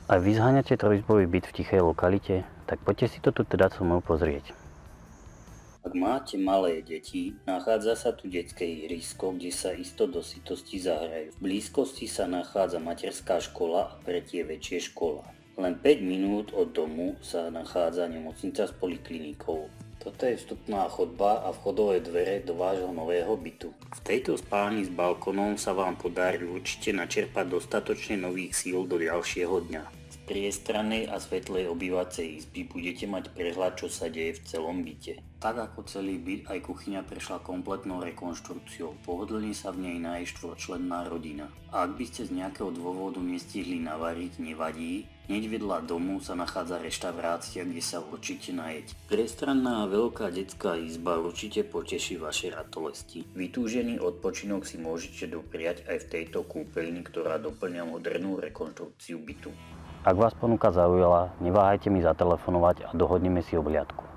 A vy zháňate trojizbový byt v tichej lokalite? Tak poďte si to tu teda so mnou pozrieť. Ak máte malé deti, nachádza sa tu detské ihrisko, kde sa isto do sytosti zahrajú. V blízkosti sa nachádza materská škola a pre tie väčšie škola. Len 5 minút od domu sa nachádza nemocnica s poliklinikou. Toto je vstupná chodba a vchodové dvere do vášho nového bytu. V tejto spálni s balkónom sa vám podarí určite načerpať dostatočne nových síl do ďalšieho dňa. Z priestrannej a svetlej obývacej izby budete mať prehľad, čo sa deje v celom byte. Tak ako celý byt, aj kuchyňa prešla kompletnou rekonštrukciou. Pohodlne sa v nej nájde štvorčlenná rodina. A ak by ste z nejakého dôvodu nestihli navariť, nevadí. Hneď vedľa domu sa nachádza reštaurácia, kde sa určite najeť. Priestranná a veľká detská izba určite poteší vaše ratolesti. Vytúžený odpočinok si môžete dopriať aj v tejto kúpeľni, ktorá doplňa modernú rekonštrukciu bytu. Ak vás ponuka zaujala, neváhajte mi zatelefonovať a dohodneme si obhliadku.